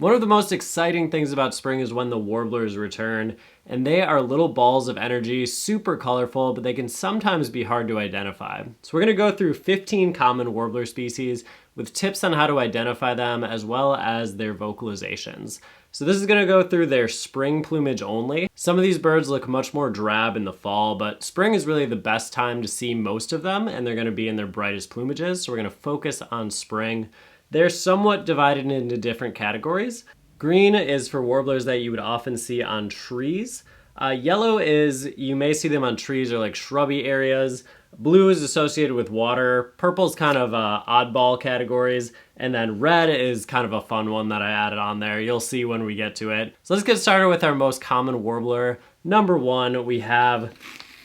One of the most exciting things about spring is when the warblers return, and they are little balls of energy, super colorful, but they can sometimes be hard to identify. So we're gonna go through 15 common warbler species with tips on how to identify them as well as their vocalizations. So this is gonna go through their spring plumage only. Some of these birds look much more drab in the fall, but spring is really the best time to see most of them, and they're gonna be in their brightest plumages, so we're gonna focus on spring. They're somewhat divided into different categories. Green is for warblers that you would often see on trees. Yellow is, you may see them on trees or like shrubby areas. Blue is associated with water. Purple's kind of oddball categories. And then red is kind of a fun one that I added on there. You'll see when we get to it. So let's get started with our most common warbler. Number one, we have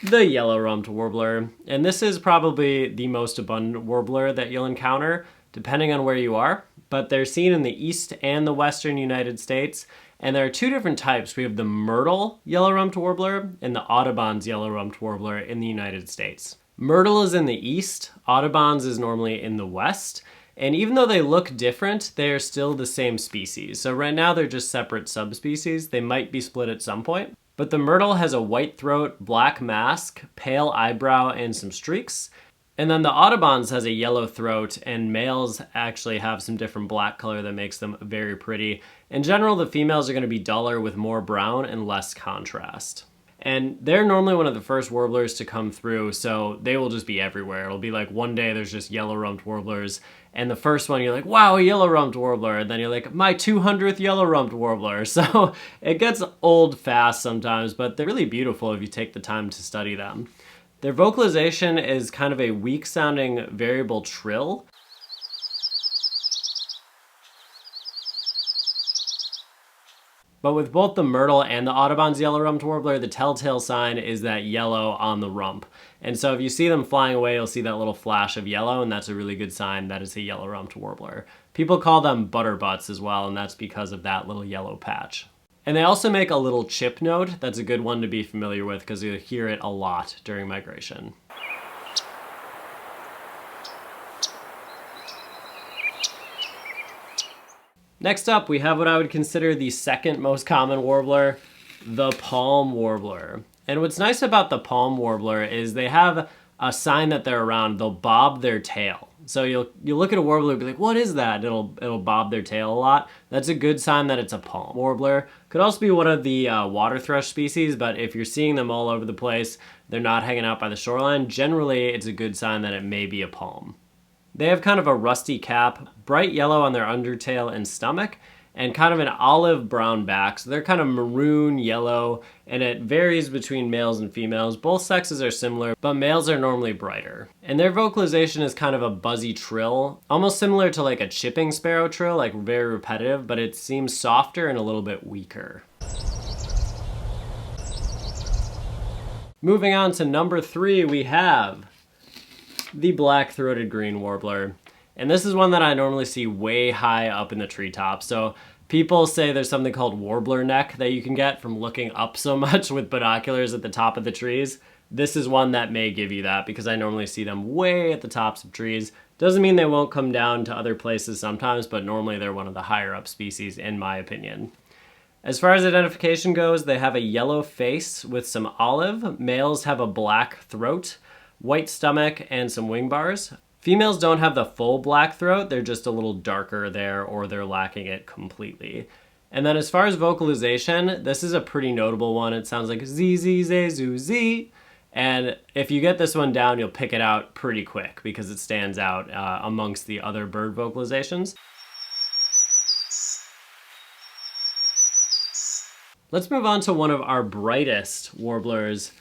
the yellow-rumped warbler. And this is probably the most abundant warbler that you'll encounter, depending on where you are, but they're seen in the east and the western United States. And there are two different types. We have the myrtle yellow-rumped warbler and the Audubon's yellow-rumped warbler in the United States. Myrtle is in the east, Audubon's is normally in the west. And even though they look different, they are still the same species. So right now they're just separate subspecies. They might be split at some point. But the myrtle has a white throat, black mask, pale eyebrow, and some streaks. And then the Audubon's has a yellow throat, and males actually have some different black color that makes them very pretty. In general, the females are going to be duller with more brown and less contrast. And they're normally one of the first warblers to come through, so they will just be everywhere. It'll be like one day there's just yellow-rumped warblers, and the first one you're like, wow, a yellow-rumped warbler, and then you're like, my 200th yellow-rumped warbler. So it gets old fast sometimes, but they're really beautiful if you take the time to study them. Their vocalization is kind of a weak-sounding variable trill. But with both the myrtle and the Audubon's yellow-rumped warbler, the telltale sign is that yellow on the rump. And so if you see them flying away, you'll see that little flash of yellow, and that's a really good sign that it's a yellow-rumped warbler. People call them butterbutts as well, and that's because of that little yellow patch. And they also make a little chip note. That's a good one to be familiar with because you'll hear it a lot during migration. Next up, we have what I would consider the second most common warbler, the palm warbler. And what's nice about the palm warbler is they have a sign that they're around. They'll bob their tail. So you'll look at a warbler and be like, what is that? It'll bob their tail a lot. That's a good sign that it's a palm warbler. Could also be one of the water thrush species, but if you're seeing them all over the place, they're not hanging out by the shoreline, generally it's a good sign that it may be a palm. They have kind of a rusty cap, bright yellow on their undertail and stomach, and kind of an olive brown back. So they're kind of maroon yellow, and it varies between males and females. Both sexes are similar, but males are normally brighter. And their vocalization is kind of a buzzy trill, almost similar to like a chipping sparrow trill, like very repetitive, but it seems softer and a little bit weaker. Moving on to number 3, we have the black-throated green warbler. And this is one that I normally see way high up in the treetops. So people say there's something called warbler neck that you can get from looking up so much with binoculars at the top of the trees. This is one that may give you that because I normally see them way at the tops of trees. Doesn't mean they won't come down to other places sometimes, but normally they're one of the higher up species in my opinion. As far as identification goes, they have a yellow face with some olive. Males have a black throat, white stomach, and some wing bars. Females don't have the full black throat, they're just a little darker there, or they're lacking it completely. And then as far as vocalization, this is a pretty notable one. It sounds like z z z zoo z. And if you get this one down, you'll pick it out pretty quick because it stands out amongst the other bird vocalizations. Let's move on to one of our brightest warblers,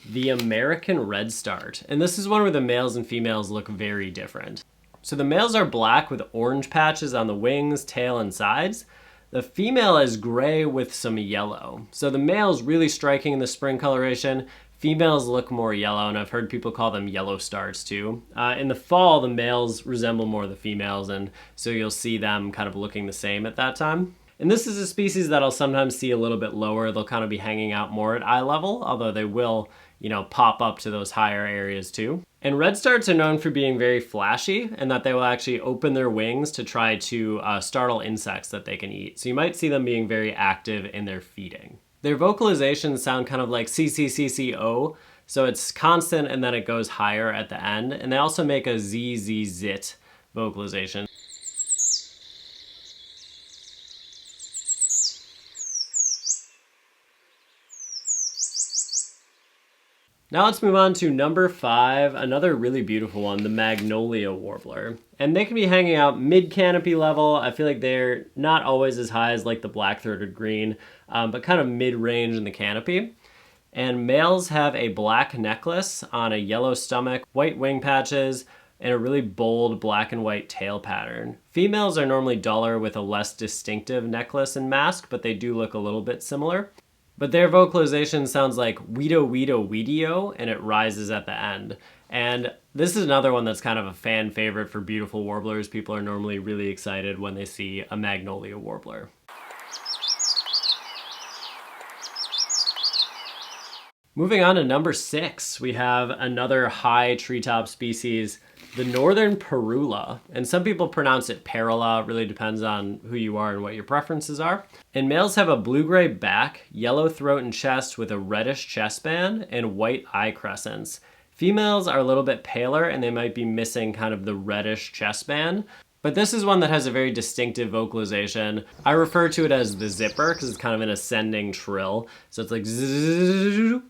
the American redstart. And this is one where the males and females look very different. So the males are black with orange patches on the wings, tail, and sides. The female is gray with some yellow. So the male's really striking in the spring coloration. Females look more yellow, and I've heard people call them yellow starts too. In the fall, the males resemble more the females, and so you'll see them kind of looking the same at that time. And this is a species that I'll sometimes see a little bit lower. They'll kind of be hanging out more at eye level, although they will, pop up to those higher areas too. And redstarts are known for being very flashy and that they will actually open their wings to try to startle insects that they can eat. So you might see them being very active in their feeding. Their vocalizations sound kind of like CCCCO, so it's constant and then it goes higher at the end. And they also make a ZZZit vocalization. Now let's move on to number 5, another really beautiful one, the Magnolia Warbler. And they can be hanging out mid-canopy level. I feel like they're not always as high as like the black-throated green, but kind of mid-range in the canopy. And males have a black necklace on a yellow stomach, white wing patches, and a really bold black and white tail pattern. Females are normally duller with a less distinctive necklace and mask, but they do look a little bit similar. But their vocalization sounds like Weedo Weedo Weedio, and it rises at the end. And this is another one that's kind of a fan favorite for beautiful warblers. People are normally really excited when they see a Magnolia Warbler. Moving on to number 6, we have another high treetop species, the Northern Parula. And some people pronounce it Parula, it really depends on who you are and what your preferences are. And males have a blue-gray back, yellow throat and chest with a reddish chest band, and white eye crescents. Females are a little bit paler and they might be missing kind of the reddish chest band. But this is one that has a very distinctive vocalization. I refer to it as the zipper because it's kind of an ascending trill. So it's like zzz.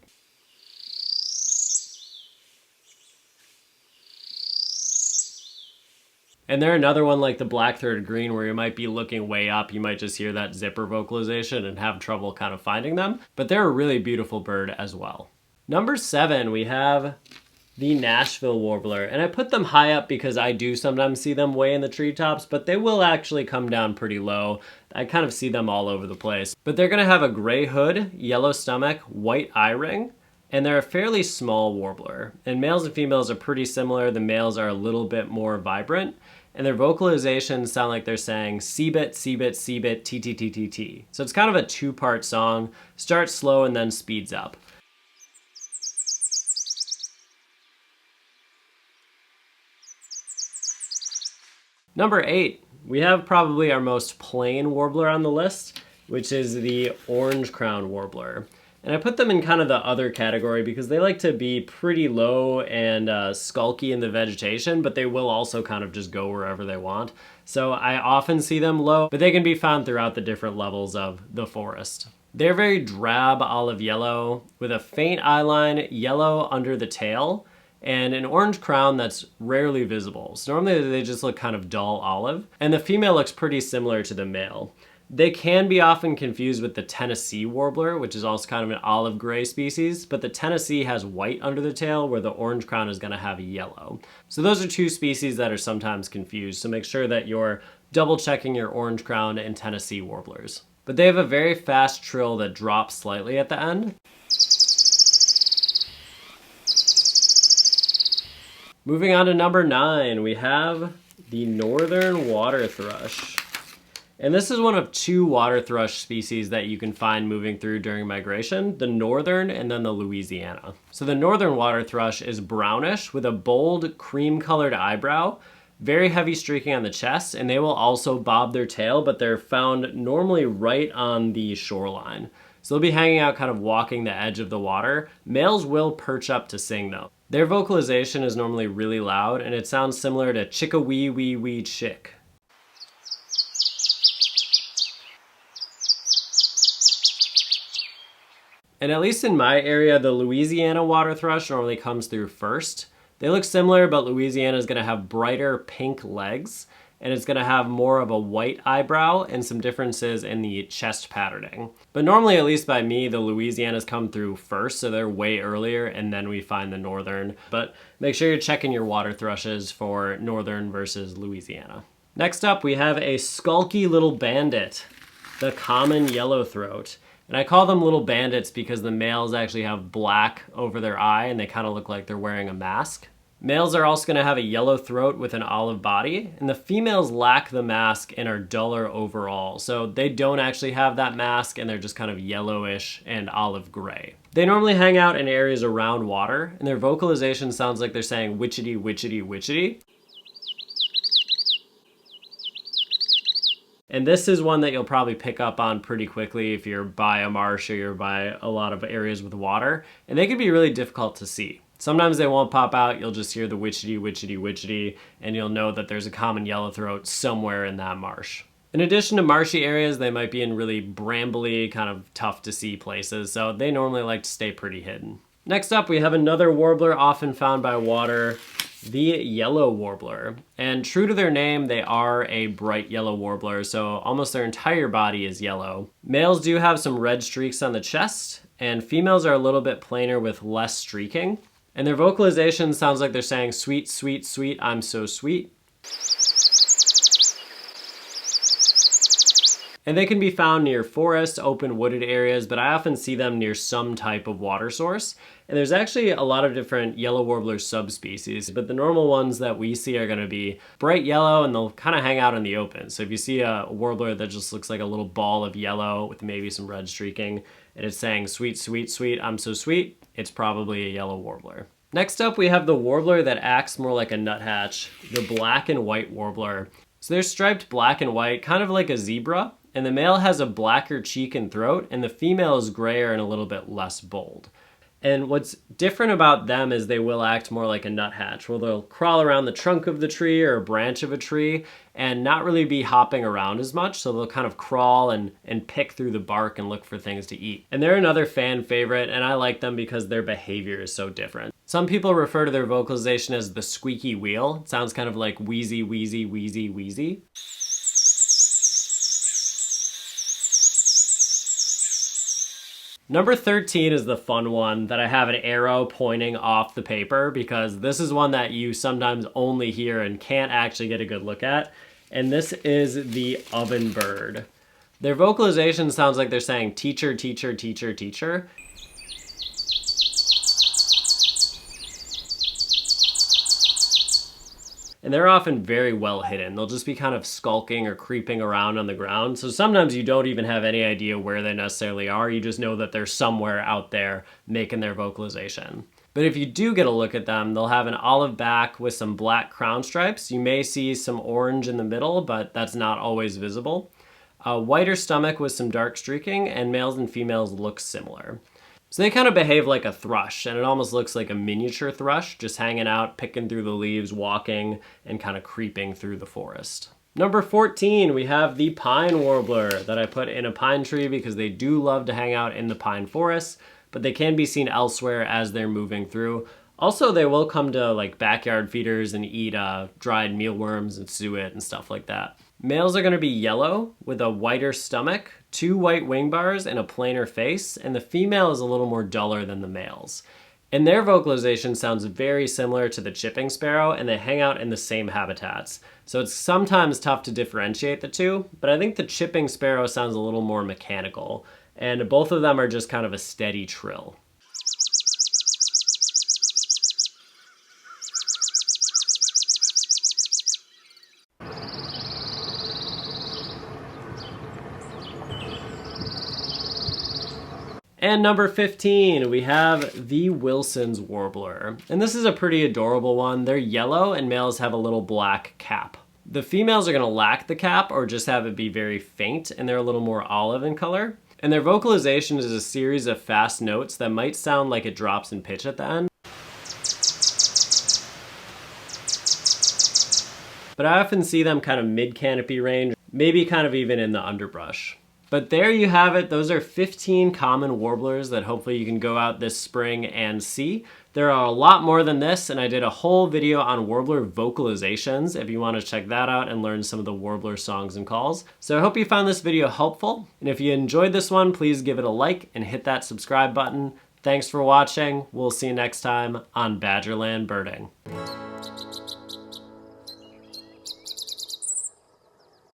And they're another one like the black-throated green where you might be looking way up, you might just hear that zipper vocalization and have trouble kind of finding them, but they're a really beautiful bird as well. Number 7, we have the Nashville Warbler, and I put them high up because I do sometimes see them way in the treetops, but they will actually come down pretty low. I kind of see them all over the place. But they're gonna have a gray hood, yellow stomach, white eye ring, and they're a fairly small warbler. And males and females are pretty similar. The males are a little bit more vibrant. And their vocalizations sound like they're saying C-bit, C-bit, C-bit, T-T-T-T-T. So it's kind of a 2-part song, starts slow and then speeds up. Number 8, we have probably our most plain warbler on the list, which is the Orange Crown Warbler. And I put them in kind of the other category because they like to be pretty low and skulky in the vegetation, but they will also kind of just go wherever they want. So I often see them low, but they can be found throughout the different levels of the forest. They're very drab olive yellow with a faint eyeline, yellow under the tail, and an orange crown that's rarely visible. So normally they just look kind of dull olive, and the female looks pretty similar to the male. They can be often confused with the Tennessee Warbler, which is also kind of an olive gray species, but the Tennessee has white under the tail where the orange crown is gonna have yellow. So those are 2 species that are sometimes confused, so make sure that you're double checking your orange crown and Tennessee Warblers. But they have a very fast trill that drops slightly at the end. Moving on to number 9, we have the Northern Water Thrush. And this is one of 2 water thrush species that you can find moving through during migration, the northern and then the Louisiana. So the northern water thrush is brownish with a bold cream-colored eyebrow, very heavy streaking on the chest, and they will also bob their tail, but they're found normally right on the shoreline. So they'll be hanging out kind of walking the edge of the water. Males will perch up to sing though. Their vocalization is normally really loud and it sounds similar to chick-a-wee-wee-wee chick. And at least in my area, the Louisiana water thrush normally comes through first. They look similar, but Louisiana is gonna have brighter pink legs, and it's gonna have more of a white eyebrow and some differences in the chest patterning. But normally, at least by me, the Louisianas come through first, so they're way earlier, and then we find the northern. But make sure you're checking your water thrushes for northern versus Louisiana. Next up, we have a skulky little bandit, the common yellowthroat. And I call them little bandits because the males actually have black over their eye and they kind of look like they're wearing a mask. Males are also going to have a yellow throat with an olive body, and the females lack the mask and are duller overall. So they don't actually have that mask and they're just kind of yellowish and olive gray. They normally hang out in areas around water, and their vocalization sounds like they're saying witchety, witchety, witchety. And this is one that you'll probably pick up on pretty quickly if you're by a marsh or you're by a lot of areas with water, and they can be really difficult to see. Sometimes they won't pop out, you'll just hear the witchety, witchety, witchety, and you'll know that there's a common yellow throat somewhere in that marsh. In addition to marshy areas, they might be in really brambly, kind of tough to see places, so they normally like to stay pretty hidden. Next up, we have another warbler often found by water, the yellow warbler. And true to their name, they are a bright yellow warbler, so almost their entire body is yellow. Males do have some red streaks on the chest, and females are a little bit plainer with less streaking. And their vocalization sounds like they're saying, sweet, sweet, sweet, I'm so sweet. And they can be found near forests, open wooded areas, but I often see them near some type of water source. And there's actually a lot of different yellow warbler subspecies, but the normal ones that we see are gonna be bright yellow and they'll kind of hang out in the open. So if you see a warbler that just looks like a little ball of yellow with maybe some red streaking, and it's saying sweet, sweet, sweet, I'm so sweet, it's probably a yellow warbler. Next up, we have the warbler that acts more like a nuthatch, the black and white warbler. So they're striped black and white, kind of like a zebra, and the male has a blacker cheek and throat, and the female is grayer and a little bit less bold. And what's different about them is they will act more like a nuthatch, where they'll crawl around the trunk of the tree or a branch of a tree and not really be hopping around as much. So they'll kind of crawl and pick through the bark and look for things to eat. And they're another fan favorite, and I like them because their behavior is so different. Some people refer to their vocalization as the squeaky wheel. It sounds kind of like wheezy, wheezy, wheezy, wheezy. Number 13 is the fun one that I have an arrow pointing off the paper because this is one that you sometimes only hear and can't actually get a good look at. And this is the oven bird. Their vocalization sounds like they're saying teacher, teacher, teacher, teacher. And they're often very well hidden. They'll just be kind of skulking or creeping around on the ground. So sometimes you don't even have any idea where they necessarily are. You just know that they're somewhere out there making their vocalization. But if you do get a look at them, they'll have an olive back with some black crown stripes. You may see some orange in the middle, but that's not always visible. A whiter stomach with some dark streaking, and males and females look similar. So they kind of behave like a thrush, and it almost looks like a miniature thrush, just hanging out, picking through the leaves, walking, and kind of creeping through the forest. Number 14, we have the pine warbler that I put in a pine tree because they do love to hang out in the pine forest, but they can be seen elsewhere as they're moving through. Also, they will come to like backyard feeders and eat dried mealworms and suet and stuff like that. Males are going to be yellow with a whiter stomach, 2 white wing bars, and a plainer face, and the female is a little more duller than the males. And their vocalization sounds very similar to the chipping sparrow, and they hang out in the same habitats. So it's sometimes tough to differentiate the two, but I think the chipping sparrow sounds a little more mechanical, and both of them are just kind of a steady trill. And number 15, we have the Wilson's warbler. And this is a pretty adorable one. They're yellow and males have a little black cap. The females are gonna lack the cap or just have it be very faint, and they're a little more olive in color. And their vocalization is a series of fast notes that might sound like it drops in pitch at the end. But I often see them kind of mid-canopy range, maybe kind of even in the underbrush. But there you have it. Those are 15 common warblers that hopefully you can go out this spring and see. There are a lot more than this, and I did a whole video on warbler vocalizations if you want to check that out and learn some of the warbler songs and calls. So I hope you found this video helpful, and if you enjoyed this one, please give it a like and hit that subscribe button. Thanks for watching. We'll see you next time on Badgerland Birding.